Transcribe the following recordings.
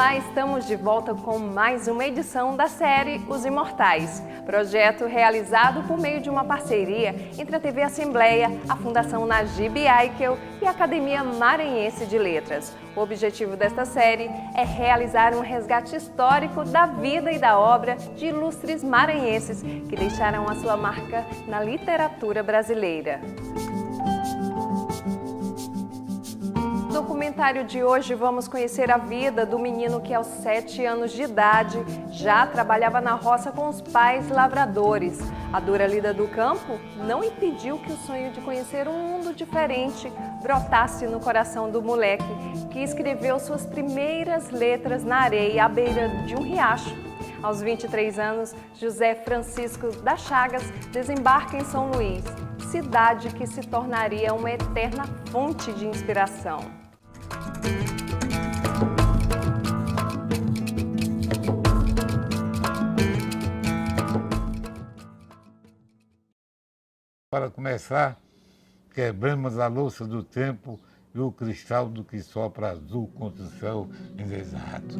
Olá, estamos de volta com mais uma edição da série Os Imortais, projeto realizado por meio de uma parceria entre a TV Assembleia, a Fundação Najib Aikel e a Academia Maranhense de Letras. O objetivo desta série é realizar um resgate histórico da vida e da obra de ilustres maranhenses que deixaram a sua marca na literatura brasileira. No documentário de hoje vamos conhecer a vida do menino que aos 7 anos de idade já trabalhava na roça com os pais lavradores. A dura lida do campo não impediu que o sonho de conhecer um mundo diferente brotasse no coração do moleque, que escreveu suas primeiras letras na areia à beira de um riacho. Aos 23 anos, José Francisco das Chagas desembarca em São Luís, cidade que se tornaria uma eterna fonte de inspiração. Para começar, quebramos a louça do tempo e o cristal do que sopra azul contra o céu inexato.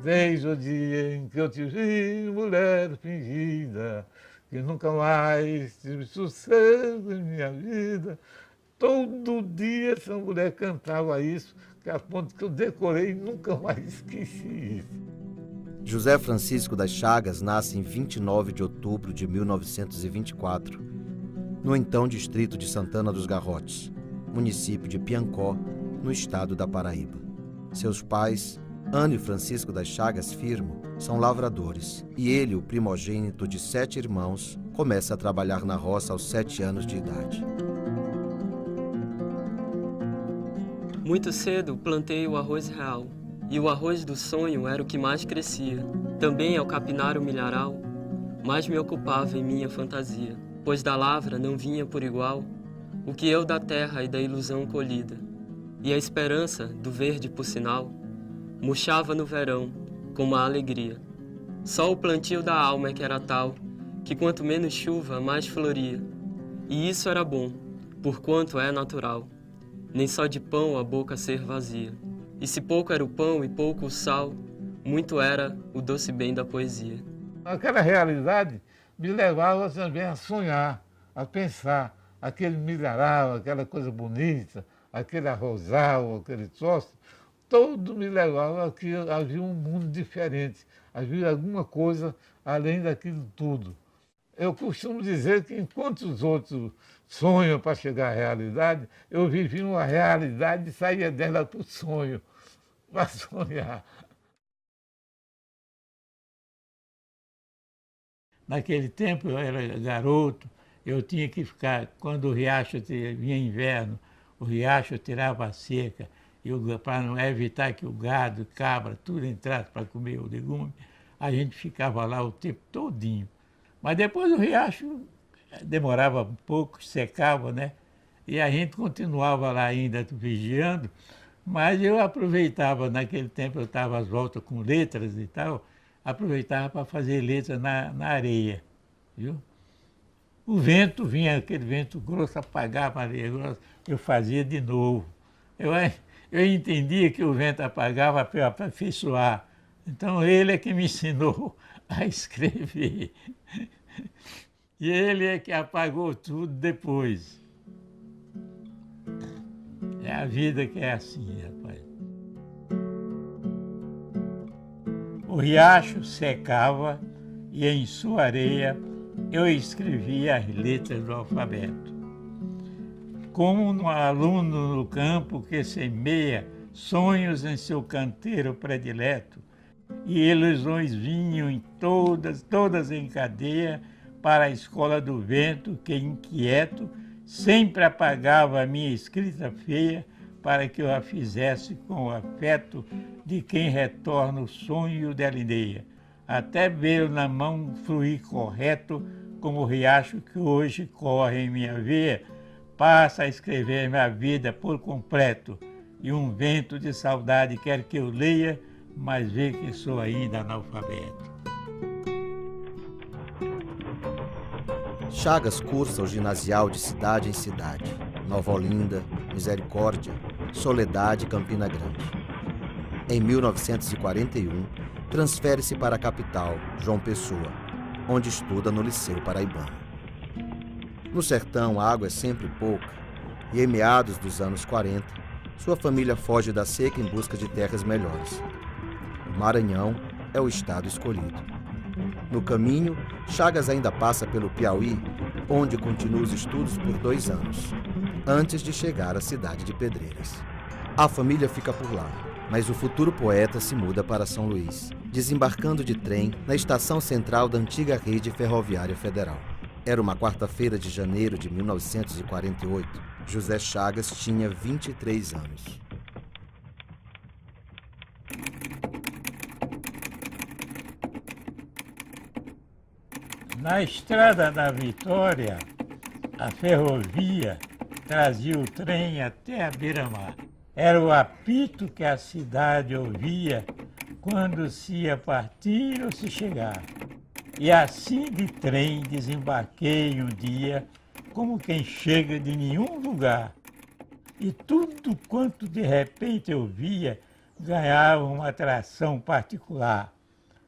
Desde o dia em que eu te vi, mulher fingida, que nunca mais tive sossego em minha vida. Todo dia essa mulher cantava isso, que a ponto que eu decorei e nunca mais esqueci isso. José Francisco das Chagas nasce em 29 de outubro de 1924, no então distrito de Santana dos Garrotes, município de Piancó, no estado da Paraíba. Seus pais, Ana e Francisco das Chagas Firmo, são lavradores, e ele, o primogênito de 7 irmãos, começa a trabalhar na roça aos 7 anos de idade. Muito cedo plantei o arroz real, e o arroz do sonho era o que mais crescia. Também ao capinar o milharal, mais me ocupava em minha fantasia, pois da lavra não vinha por igual o que eu da terra e da ilusão colhida, e a esperança do verde por sinal murchava no verão com uma alegria. Só o plantio da alma é que era tal, que quanto menos chuva, mais floria. E isso era bom, porquanto é natural, nem só de pão a boca ser vazia. E se pouco era o pão e pouco o sal, muito era o doce bem da poesia. Aquela realidade me levava também a sonhar, a pensar, aquele milharal, aquela coisa bonita, aquele arrozal, aquele troço. Todo me levava a que havia um mundo diferente, havia alguma coisa além daquilo tudo. Eu costumo dizer que enquanto os outros sonham para chegar à realidade, eu vivi uma realidade e saía dela para o sonho, para sonhar. Naquele tempo eu era garoto, eu tinha que ficar, quando o riacho vinha inverno, o riacho tirava a seca, para evitar que o gado, cabra, tudo entrasse para comer o legume, a gente ficava lá o tempo todinho. Mas depois o riacho demorava um pouco, secava, né? E a gente continuava lá ainda vigiando, mas eu aproveitava, naquele tempo eu estava às voltas com letras e tal, aproveitava para fazer letras na areia, viu? O vento vinha, aquele vento grosso, apagava a areia grossa, eu fazia de novo. Eu entendia que o vento apagava para aperfeiçoar. Então ele é que me ensinou a escrever. E ele é que apagou tudo depois. É a vida que é assim, rapaz. O riacho secava e em sua areia eu escrevia as letras do alfabeto. Como um aluno no campo que semeia sonhos em seu canteiro predileto, e ilusões vinham em todas em cadeia para a escola do vento que, inquieto, sempre apagava a minha escrita feia para que eu a fizesse com o afeto de quem retorna o sonho da aldeia, até ver na mão fluir correto como o riacho que hoje corre em minha veia, passa a escrever minha vida por completo, e um vento de saudade quer que eu leia, mas vê que sou ainda analfabeto. Chagas cursa o ginasial de cidade em cidade, Nova Olinda, Misericórdia, Soledade e Campina Grande. Em 1941, transfere-se para a capital, João Pessoa, onde estuda no Liceu Paraibano. No sertão, a água é sempre pouca, e em meados dos anos 40, sua família foge da seca em busca de terras melhores. O Maranhão é o estado escolhido. No caminho, Chagas ainda passa pelo Piauí, onde continua os estudos por 2 anos, antes de chegar à cidade de Pedreiras. A família fica por lá, mas o futuro poeta se muda para São Luís, desembarcando de trem na estação central da antiga rede ferroviária federal. Era uma quarta-feira de janeiro de 1948. José Chagas tinha 23 anos. Na estrada da Vitória, a ferrovia trazia o trem até a beira-mar. Era o apito que a cidade ouvia quando se ia partir ou se chegar. E assim de trem desembarquei um dia, como quem chega de nenhum lugar. E tudo quanto de repente eu via ganhava uma atração particular.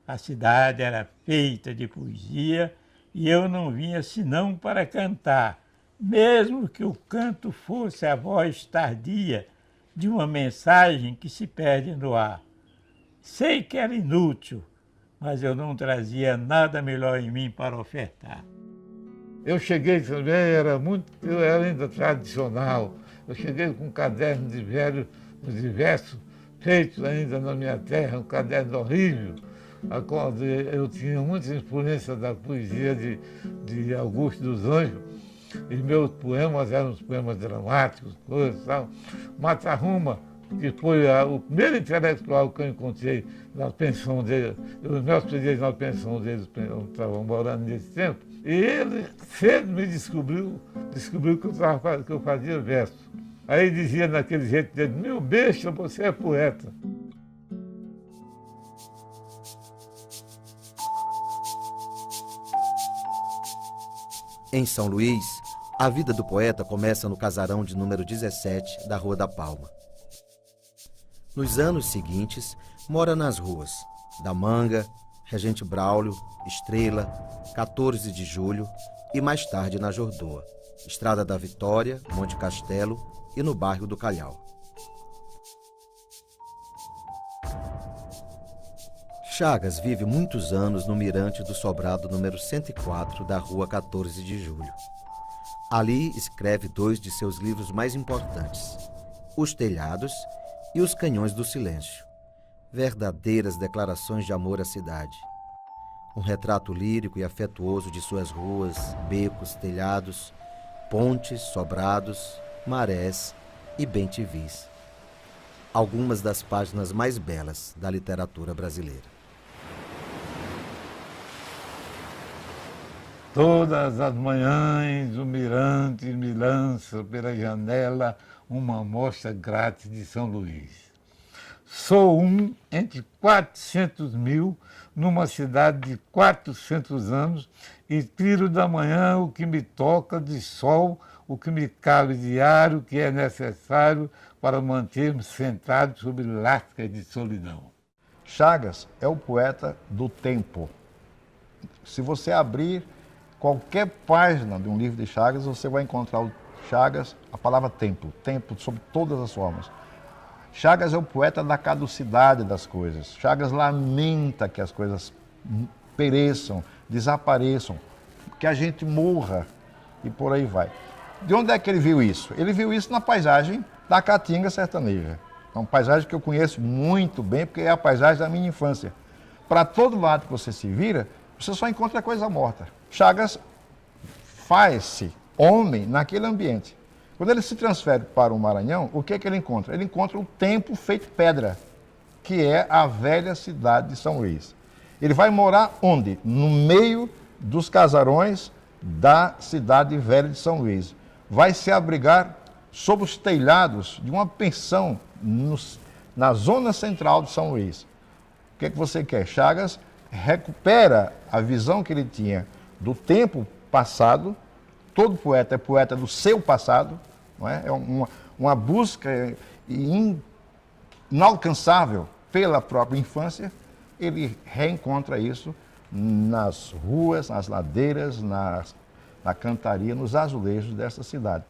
A cidade era feita de poesia e eu não vinha senão para cantar, mesmo que o canto fosse a voz tardia de uma mensagem que se perde no ar. Sei que era inútil, mas eu não trazia nada melhor em mim para ofertar. Eu cheguei também, eu era ainda tradicional. Eu cheguei com um caderno de verso, feito ainda na minha terra, um caderno horrível. Eu tinha muita influência da poesia de Augusto dos Anjos, e meus poemas eram os poemas dramáticos, coisas e tal. Matarruma, que foi o primeiro intelectual que eu encontrei na pensão dele, eu me hospedei na pensão deles, eu estava morando nesse tempo, e ele cedo me descobriu que eu fazia verso. Aí dizia naquele jeito dele: meu besta, você é poeta. Em São Luís, a vida do poeta começa no casarão de número 17 da Rua da Palma. Nos anos seguintes, mora nas ruas da Manga, Regente Braulio, Estrela, 14 de Julho e mais tarde na Jordoa, Estrada da Vitória, Monte Castelo e no bairro do Calhau. Chagas vive muitos anos no mirante do sobrado número 104 da Rua 14 de Julho. Ali escreve 2 de seus livros mais importantes, Os Telhados e Os Canhões do Silêncio, verdadeiras declarações de amor à cidade. Um retrato lírico e afetuoso de suas ruas, becos, telhados, pontes, sobrados, marés e bem-te-vis. Algumas das páginas mais belas da literatura brasileira. Todas as manhãs o mirante me lança pela janela uma amostra grátis de São Luís. Sou um entre 400 mil numa cidade de 400 anos e tiro da manhã o que me toca de sol, o que me cabe de ar, o que é necessário para manter-me sentado sobre lascas de solidão. Chagas é o poeta do tempo. Se você abrir qualquer página de um livro de Chagas, você vai encontrar o Chagas, a palavra tempo, tempo sob todas as formas. Chagas é o poeta da caducidade das coisas. Chagas lamenta que as coisas pereçam, desapareçam, que a gente morra e por aí vai. De onde é que ele viu isso? Ele viu isso na paisagem da Caatinga sertaneja. É uma paisagem que eu conheço muito bem, porque é a paisagem da minha infância. Para todo lado que você se vira, você só encontra coisa morta. Chagas faz-se homem naquele ambiente. Quando ele se transfere para o Maranhão, o que é que ele encontra? Ele encontra o tempo feito pedra, que é a velha cidade de São Luís. Ele vai morar onde? No meio dos casarões da cidade velha de São Luís. Vai se abrigar sob os telhados de uma pensão na zona central de São Luís. O que é que você quer? Chagas recupera a visão que ele tinha do tempo passado. Todo poeta é poeta do seu passado, não é? É uma busca inalcançável pela própria infância. Ele reencontra isso nas ruas, nas ladeiras, na cantaria, nos azulejos dessa cidade.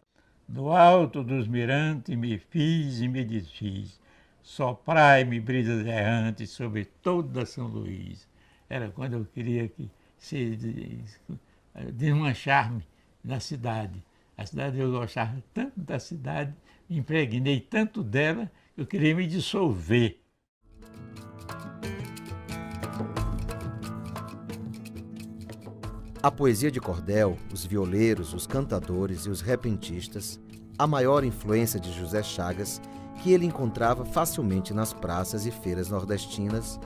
Do alto dos mirantes me fiz e me desfiz, soprai-me brisas errantes sobre toda São Luís. Era quando eu queria que se desmanchar-me na cidade. A cidade, eu gostava tanto da cidade, impregnei tanto dela, que eu queria me dissolver. A poesia de cordel, os violeiros, os cantadores e os repentistas, a maior influência de José Chagas, que ele encontrava facilmente nas praças e feiras nordestinas,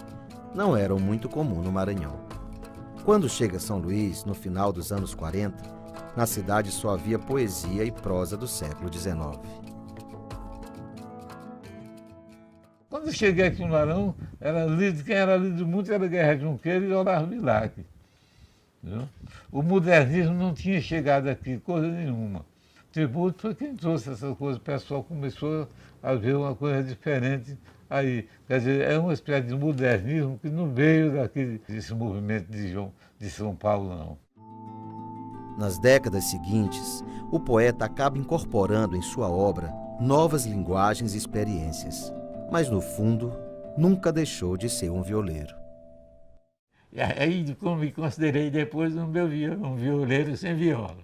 não eram muito comum no Maranhão. Quando chega a São Luís, no final dos anos 40, na cidade só havia poesia e prosa do século XIX. Quando eu cheguei aqui no Maranhão, quem era lido muito era Guerra Junqueira e Olavo Bilac. Viu? O modernismo não tinha chegado aqui, coisa nenhuma. Tributo foi quem trouxe essa coisa, o pessoal começou a ver uma coisa diferente aí. Quer dizer, é uma espécie de modernismo que não veio desse movimento de São Paulo, não. Nas décadas seguintes, o poeta acaba incorporando em sua obra novas linguagens e experiências, mas no fundo, nunca deixou de ser um violeiro. E aí, como me considerei depois um violeiro sem viola.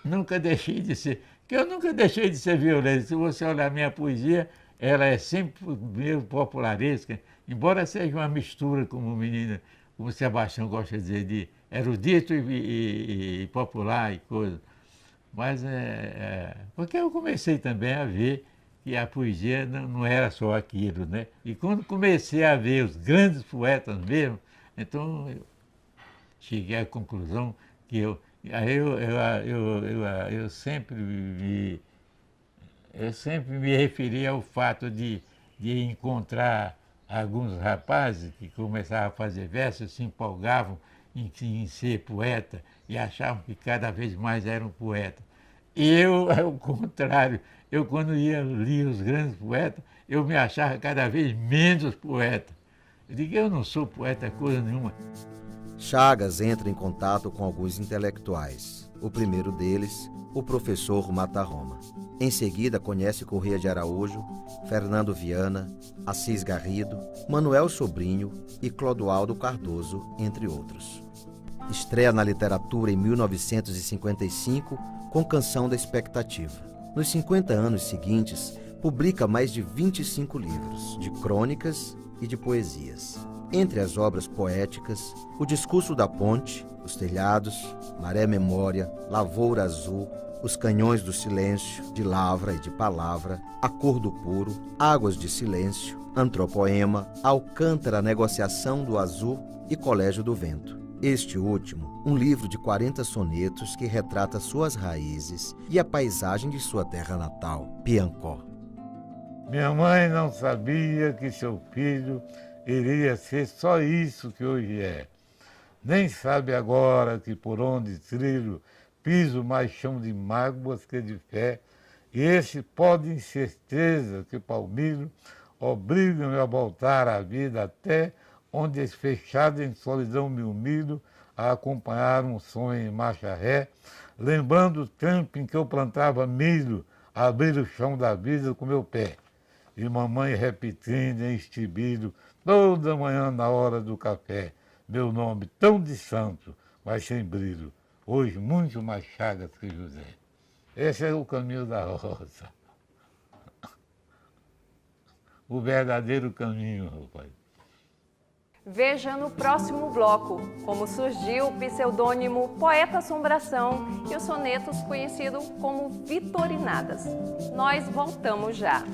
Nunca deixei de ser, porque eu nunca deixei de ser violeiro. Se você olhar minha poesia, ela é sempre meio popularesca, embora seja uma mistura, como o menino, como o Sebastião gosta de dizer, de erudito e popular e coisa. Mas porque eu comecei também a ver que a poesia não era só aquilo, né? E quando comecei a ver os grandes poetas mesmo, então eu cheguei à conclusão que eu sempre me referi ao fato de encontrar alguns rapazes que começavam a fazer versos, se empolgavam em ser poeta e achavam que cada vez mais eram poeta. Eu, ao contrário, quando lia os grandes poetas, eu me achava cada vez menos poeta. Eu digo, eu não sou poeta coisa nenhuma. Chagas entra em contato com alguns intelectuais. O primeiro deles, o professor Mata Roma. Em seguida, conhece Corrêa de Araújo, Fernando Viana, Assis Garrido, Manuel Sobrinho e Clodoaldo Cardoso, entre outros. Estreia na literatura em 1955 com Canção da Expectativa. Nos 50 anos seguintes, publica mais de 25 livros de crônicas e de poesias. Entre as obras poéticas, O Discurso da Ponte, Os Telhados, Maré Memória, Lavoura Azul, Os Canhões do Silêncio, de Lavra e de Palavra, A Cor do Puro, Águas de Silêncio, Antropoema, Alcântara, Negociação do Azul e Colégio do Vento. Este último, um livro de 40 sonetos que retrata suas raízes e a paisagem de sua terra natal, Piancó. Minha mãe não sabia que seu filho iria ser só isso que hoje é. Nem sabe agora que por onde trilho piso mais chão de mágoas que de fé, e esse pó de incerteza que palmilho obriga-me a voltar à vida até onde fechado em solidão me humilho a acompanhar um sonho em marcha ré, lembrando o tempo em que eu plantava milho, a abrir o chão da vida com meu pé. E mamãe repetindo em estibilho, toda manhã na hora do café, meu nome tão de santo, mas sem brilho, hoje muito mais Chagas que José. Esse é o caminho da roça. O verdadeiro caminho, rapaz. Veja no próximo bloco como surgiu o pseudônimo Poeta Assombração e os sonetos conhecidos como Vitorinadas. Nós voltamos já.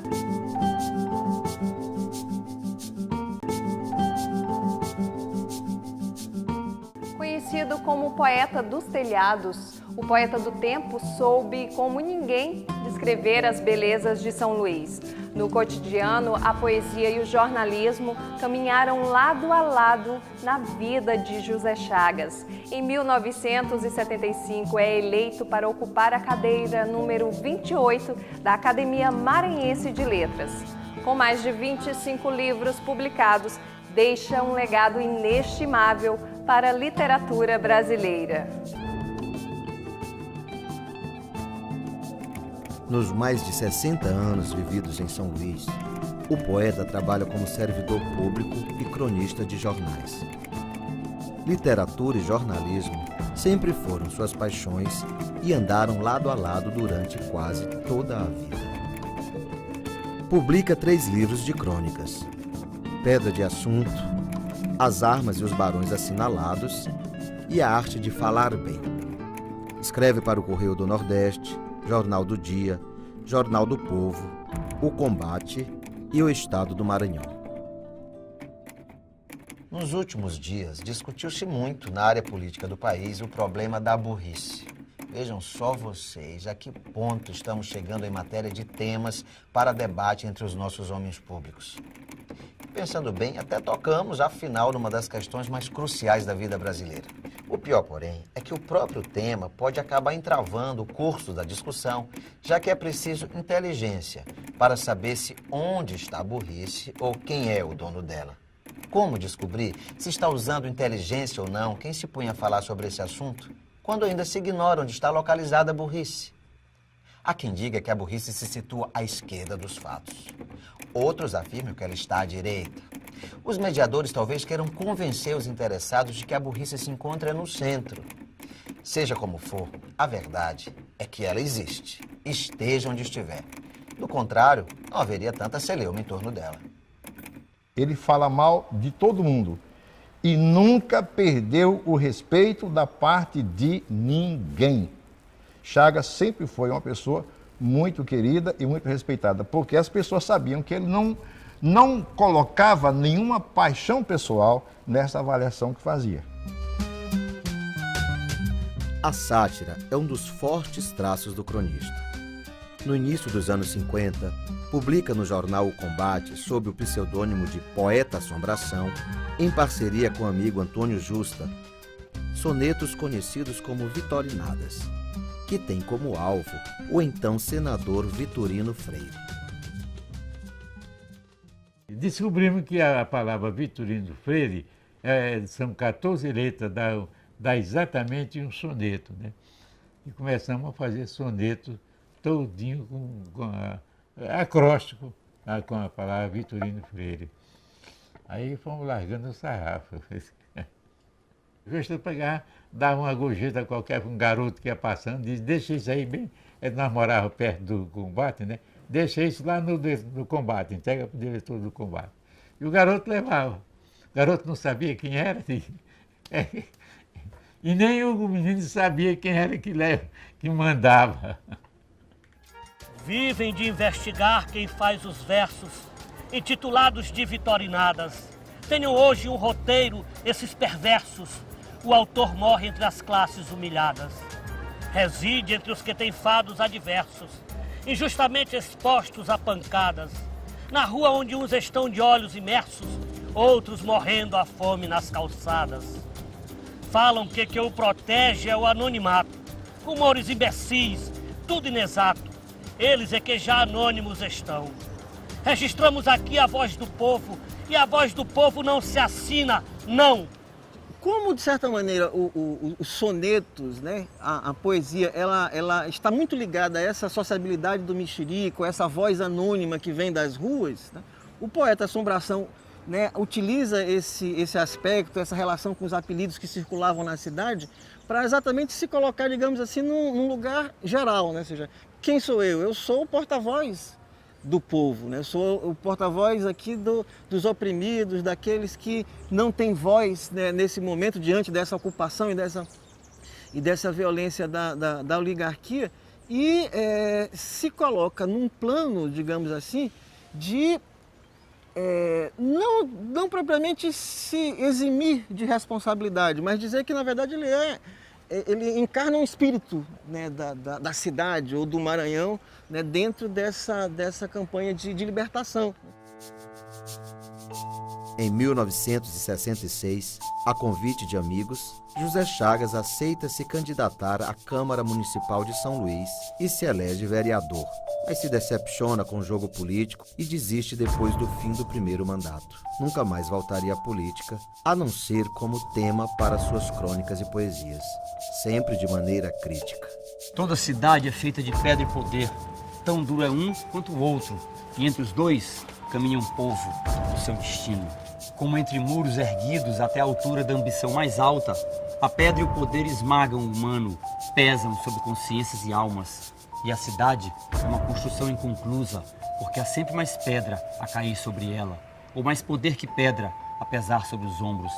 conhecido como o poeta dos telhados, o poeta do tempo soube, como ninguém, descrever as belezas de São Luís. No cotidiano, a poesia e o jornalismo caminharam lado a lado na vida de José Chagas. Em 1975, é eleito para ocupar a cadeira número 28 da Academia Maranhense de Letras. Com mais de 25 livros publicados, deixa um legado inestimável para a literatura brasileira. Nos mais de 60 anos vividos em São Luís, o poeta trabalha como servidor público e cronista de jornais. Literatura e jornalismo sempre foram suas paixões e andaram lado a lado durante quase toda a vida. Publica 3 livros de crônicas: Pedra de Assunto, As Armas e os Barões Assinalados e A Arte de Falar Bem. Escreve para o Correio do Nordeste, Jornal do Dia, Jornal do Povo, O Combate e O Estado do Maranhão. Nos últimos dias, discutiu-se muito na área política do país o problema da burrice. Vejam só vocês a que ponto estamos chegando em matéria de temas para debate entre os nossos homens públicos. Pensando bem, até tocamos, afinal, numa das questões mais cruciais da vida brasileira. O pior, porém, é que o próprio tema pode acabar entravando o curso da discussão, já que é preciso inteligência para saber se onde está a burrice ou quem é o dono dela. Como descobrir se está usando inteligência ou não quem se põe a falar sobre esse assunto, quando ainda se ignora onde está localizada a burrice? Há quem diga que a burrice se situa à esquerda dos fatos. Outros afirmam que ela está à direita. Os mediadores talvez queiram convencer os interessados de que a burrice se encontra no centro. Seja como for, a verdade é que ela existe, esteja onde estiver. Do contrário, não haveria tanta celeuma em torno dela. Ele fala mal de todo mundo e nunca perdeu o respeito da parte de ninguém. Chagas sempre foi uma pessoa muito querida e muito respeitada, porque as pessoas sabiam que ele não colocava nenhuma paixão pessoal nessa avaliação que fazia. A sátira é um dos fortes traços do cronista. No início dos anos 50, publica no jornal O Combate, sob o pseudônimo de Poeta Assombração, em parceria com o amigo Antônio Justa, sonetos conhecidos como Vitorinadas, que tem como alvo o então senador Vitorino Freire. Descobrimos que a palavra Vitorino Freire são 14 letras, dá exatamente um soneto, né? E começamos a fazer soneto todinho com acróstico, com a palavra Vitorino Freire. Aí fomos largando o sarrafo. Gostou de pegar, dava uma gorjeta qualquer para um garoto que ia passando, diz, deixa isso aí bem. Nós morávamos perto do Combate, né? Deixa isso lá no Combate, entrega para o diretor do Combate. E o garoto levava. O garoto não sabia quem era, e nem o menino sabia quem era que mandava. Vivem de investigar quem faz os versos, intitulados de Vitorinadas. Tenham hoje um roteiro, esses perversos. O autor morre entre as classes humilhadas. Reside entre os que têm fados adversos, injustamente expostos a pancadas. Na rua onde uns estão de olhos imersos, outros morrendo à fome nas calçadas. Falam que o protege é o anonimato, rumores imbecis, tudo inexato. Eles é que já anônimos estão. Registramos aqui a voz do povo, e a voz do povo não se assina, não. Como, de certa maneira, os sonetos, né, a poesia, ela está muito ligada a essa sociabilidade do mexerico, essa voz anônima que vem das ruas, né? O poeta Assombração, né, utiliza esse aspecto, essa relação com os apelidos que circulavam na cidade, para exatamente se colocar, digamos assim, num lugar geral, né? Ou seja, quem sou eu? Eu sou o porta-voz do povo, né? Eu sou o porta-voz aqui dos oprimidos, daqueles que não têm voz, né, nesse momento, diante dessa ocupação e dessa violência da oligarquia, e se coloca num plano, digamos assim, de não propriamente se eximir de responsabilidade, mas dizer que, na verdade, ele encarna um espírito, né, da cidade ou do Maranhão, né, dentro dessa campanha de libertação. Em 1966, a convite de amigos, José Chagas aceita se candidatar à Câmara Municipal de São Luís e se elege vereador, mas se decepciona com o jogo político e desiste depois do fim do primeiro mandato. Nunca mais voltaria à política, a não ser como tema para suas crônicas e poesias, sempre de maneira crítica. Toda cidade é feita de pedra e poder, tão duro é um quanto o outro, e entre os dois caminha um povo do seu destino. Como entre muros erguidos até a altura da ambição mais alta, a pedra e o poder esmagam o humano, pesam sobre consciências e almas. E a cidade é uma construção inconclusa, porque há sempre mais pedra a cair sobre ela, ou mais poder que pedra a pesar sobre os ombros.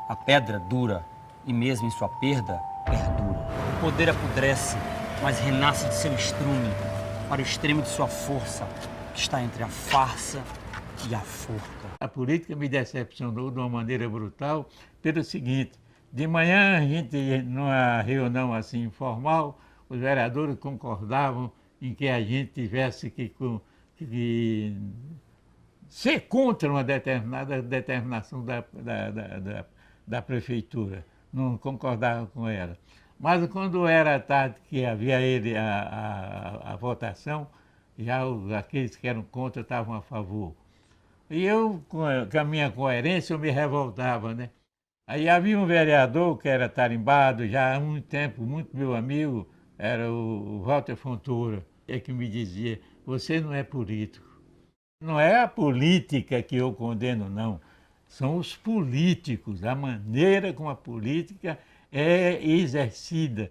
A pedra dura, e mesmo em sua perda, perdura. O poder apodrece, mas renasce de seu estrume, para o extremo de sua força, que está entre a farsa e a forca. A política me decepcionou de uma maneira brutal pelo seguinte: de manhã a gente, numa reunião assim informal, os vereadores concordavam em que a gente tivesse que ser contra uma determinada determinação da prefeitura, não concordavam com ela. Mas quando era tarde que havia a votação, já aqueles que eram contra estavam a favor. E eu, com a minha coerência, eu me revoltava, né? Aí havia um vereador que era tarimbado já há muito tempo, muito meu amigo, era o Walter Fontoura, que me dizia: você não é político. Não é a política que eu condeno, não. São os políticos, a maneira como a política é exercida.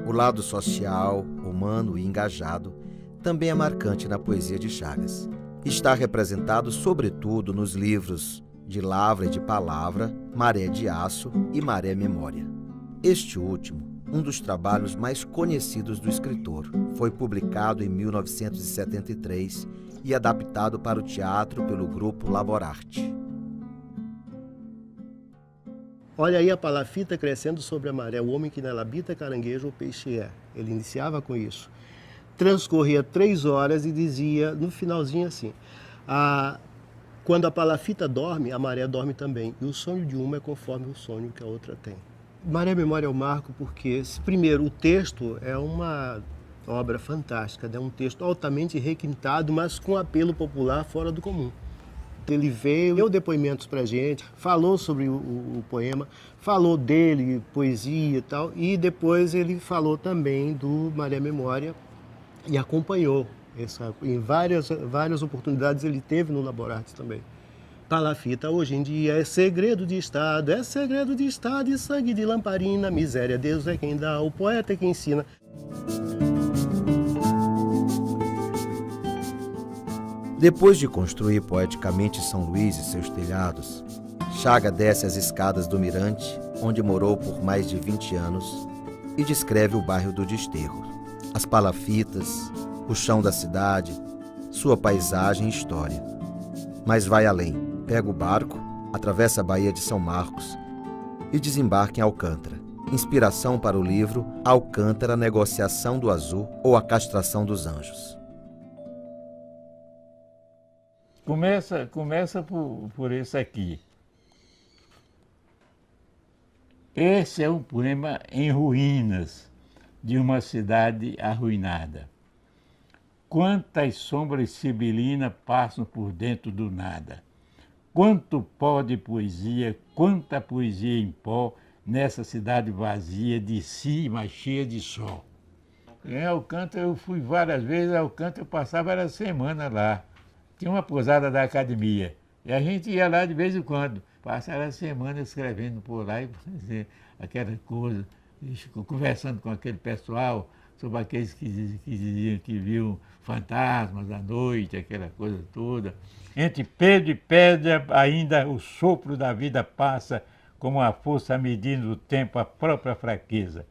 O lado social, humano e engajado também é marcante na poesia de Chagas. Está representado sobretudo nos livros De Lavra e de Palavra, Maré de Aço e Maré Memória. Este último, um dos trabalhos mais conhecidos do escritor, foi publicado em 1973 e adaptado para o teatro pelo grupo Laborarte. Olha aí a palafita crescendo sobre a maré, o homem que nela habita, caranguejo ou peixe é. Ele iniciava com isso. Transcorria 3 horas e dizia, no finalzinho assim, quando a palafita dorme, a maré dorme também. E o sonho de uma é conforme o sonho que a outra tem. Maré Memória é o marco porque, primeiro, o texto é uma obra fantástica, é um texto altamente requintado, mas com apelo popular fora do comum. Ele veio, deu depoimentos pra gente, falou sobre o poema, falou dele, poesia e tal, e depois ele falou também do Maré Memória e acompanhou. Em várias oportunidades ele teve no Laborarte também. Palafita hoje em dia é segredo de Estado e sangue de lamparina, miséria Deus é quem dá, o poeta é quem ensina. Depois de construir poeticamente São Luís e seus telhados, Chaga desce as escadas do Mirante, onde morou por mais de 20 anos, e descreve o bairro do Desterro, as palafitas, o chão da cidade, sua paisagem e história. Mas vai além, pega o barco, atravessa a Baía de São Marcos e desembarca em Alcântara. Inspiração para o livro Alcântara, Negociação do Azul ou A Castração dos Anjos. Começa por esse aqui. Esse é um poema em ruínas de uma cidade arruinada. Quantas sombras sibilinas passam por dentro do nada. Quanto pó de poesia, quanta poesia em pó nessa cidade vazia de si, mas cheia de sol. Em Alcântara eu fui várias vezes, Alcântara eu passava era semana lá. Tinha uma pousada da academia e a gente ia lá de vez em quando. Passava a semana escrevendo por lá e fazia aquela coisa, conversando com aquele pessoal sobre aqueles que diziam que viam fantasmas à noite, aquela coisa toda. Entre pedra e pedra ainda o sopro da vida passa como uma força medindo o tempo a própria fraqueza.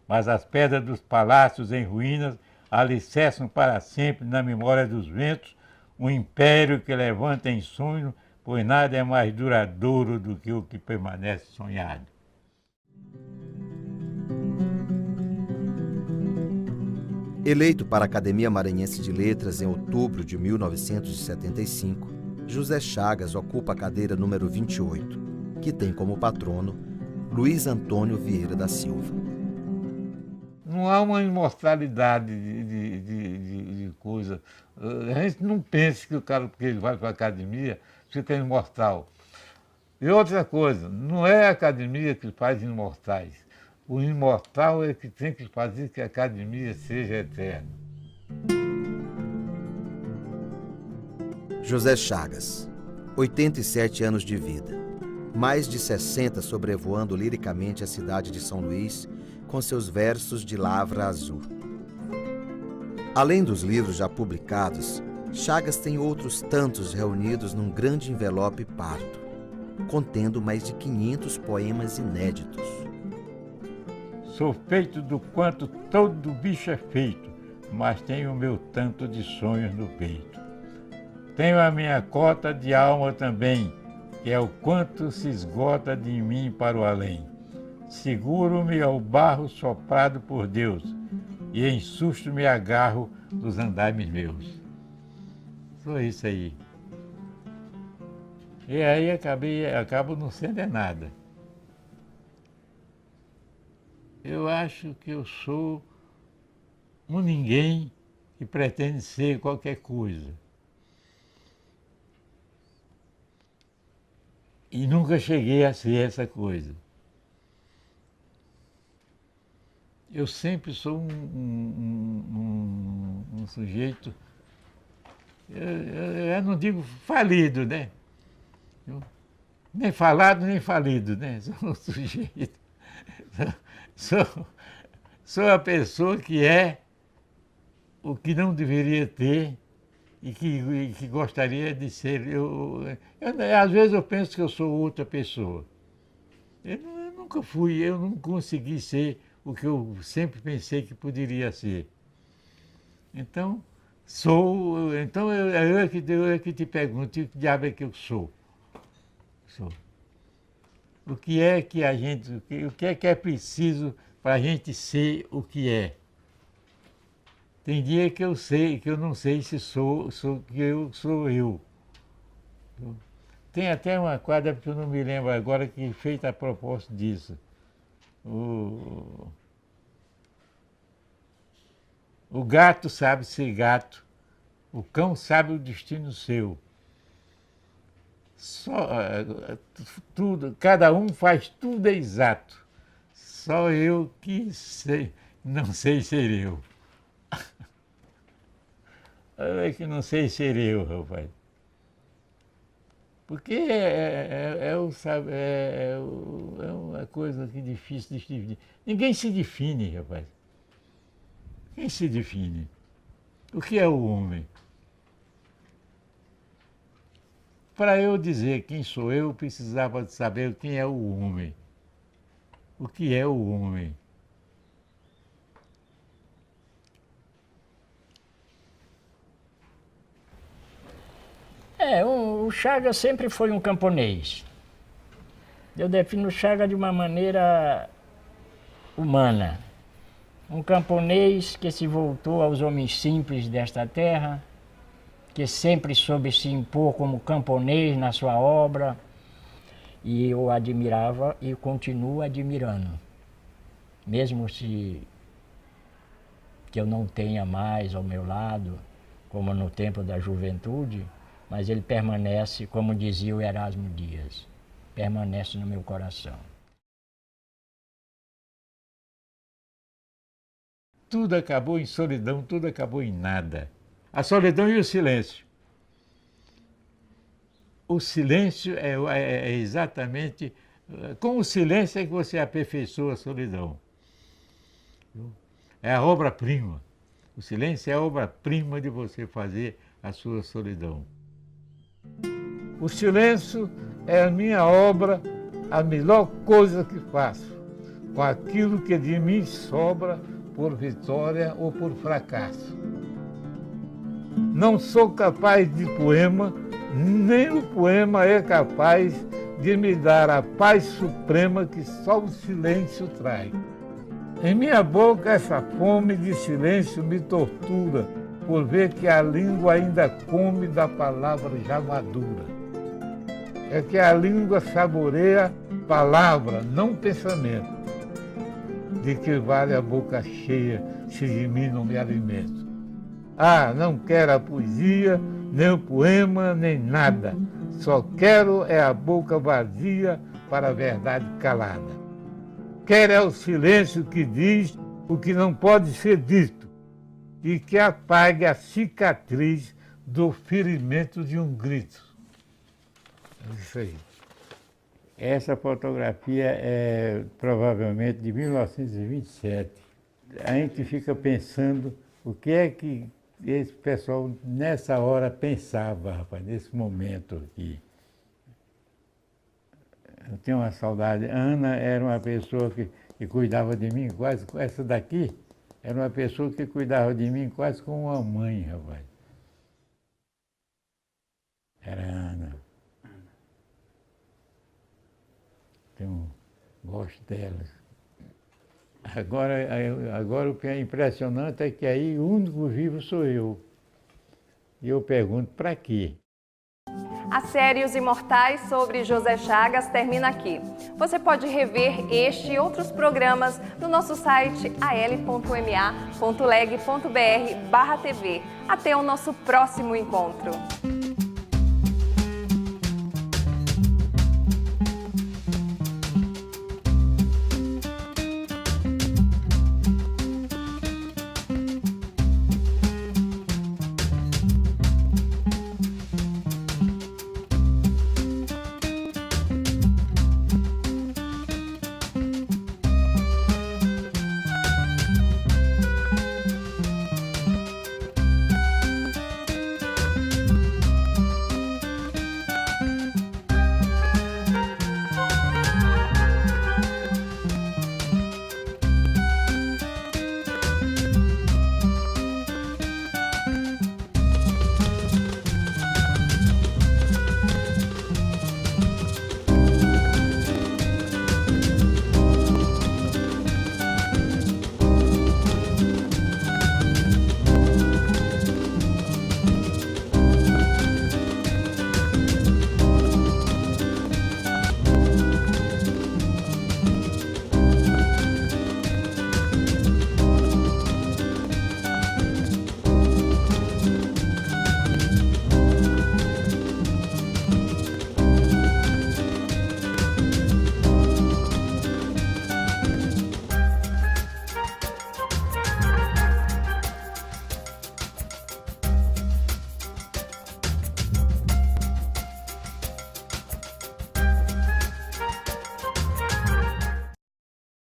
Mas as pedras dos palácios em ruínas alicerçam para sempre na memória dos ventos um império que levanta em sonho, pois nada é mais duradouro do que o que permanece sonhado. Eleito para a Academia Maranhense de Letras em outubro de 1975, José Chagas ocupa a cadeira número 28, que tem como patrono Luiz Antônio Vieira da Silva. Não há uma imortalidade de coisa. A gente não pensa que o cara, porque ele vai para a academia, fica imortal. E outra coisa, não é a academia que faz imortais. O imortal é que tem que fazer que a academia seja eterna. José Chagas, 87 anos de vida, mais de 60 sobrevoando liricamente a cidade de São Luís com seus versos de lavra azul. Além dos livros já publicados, Chagas tem outros tantos reunidos num grande envelope pardo, contendo mais de 500 poemas inéditos. Sou feito do quanto todo bicho é feito, mas tenho o meu tanto de sonhos no peito. Tenho a minha cota de alma também, que é o quanto se esgota de mim para o além. Seguro-me ao barro soprado por Deus, e em susto me agarro dos andaimes meus. Só isso aí. E aí acabo não sendo nada. Eu acho que eu sou um ninguém que pretende ser qualquer coisa. E nunca cheguei a ser essa coisa. Eu sempre sou um sujeito, eu não digo falido, né? Nem falado, nem falido, né? Sou um sujeito. Sou a pessoa que é o que não deveria ter e que gostaria de ser. Às vezes eu penso que eu sou outra pessoa. Eu nunca fui, eu não consegui ser o que eu sempre pensei que poderia ser. Então, eu é que te pergunto, que diabo é que eu sou? O que é que é preciso para a gente ser o que é? Tem dia que eu sei, que eu não sei se sou eu. Tem até uma quadra que eu não me lembro agora, que é feita a propósito disso. O gato sabe ser gato, o cão sabe o destino seu. Tudo, cada um faz tudo exato. Só eu que sei, não sei ser eu. É que não sei ser eu, rapaz. Porque é uma coisa que é difícil de definir. Ninguém se define, rapaz. Quem se define? O que é o homem? Para eu dizer quem sou eu, precisava de saber quem é o homem. O que é o homem? O Chagas sempre foi um camponês. Eu defino o Chagas de uma maneira humana. Um camponês que se voltou aos homens simples desta terra, que sempre soube se impor como camponês na sua obra, e eu admirava e continuo admirando. Mesmo se que eu não tenha mais ao meu lado, como no tempo da juventude, mas ele permanece, como dizia o Erasmo Dias, permanece no meu coração. Tudo acabou em solidão, tudo acabou em nada. A solidão e o silêncio. O silêncio é exatamente... Com o silêncio é que você aperfeiçoa a solidão. É a obra-prima. O silêncio é a obra-prima de você fazer a sua solidão. O silêncio é a minha obra, a melhor coisa que faço, com aquilo que de mim sobra por vitória ou por fracasso. Não sou capaz de poema, nem o poema é capaz de me dar a paz suprema que só o silêncio traz. Em minha boca essa fome de silêncio me tortura, por ver que a língua ainda come da palavra já madura. É que a língua saboreia palavra, não pensamento. De que vale a boca cheia se de mim não me alimento? Ah, não quero a poesia, nem o poema, nem nada. Só quero é a boca vazia para a verdade calada. Quero é o silêncio que diz o que não pode ser dito e que apague a cicatriz do ferimento de um grito. É isso aí. Essa fotografia é provavelmente de 1927. A gente fica pensando o que é que esse pessoal nessa hora pensava, rapaz, nesse momento aqui. Eu tenho uma saudade. Ana era uma pessoa que cuidava de mim quase, essa daqui era uma pessoa que cuidava de mim quase como uma mãe, rapaz. Era a Ana. Gosto delas. Agora o que é impressionante é que aí o único vivo sou eu. E eu pergunto, para quê? A série Os Imortais sobre José Chagas termina aqui. Você pode rever este e outros programas no nosso site al.ma.leg.br/tv. Até o nosso próximo encontro.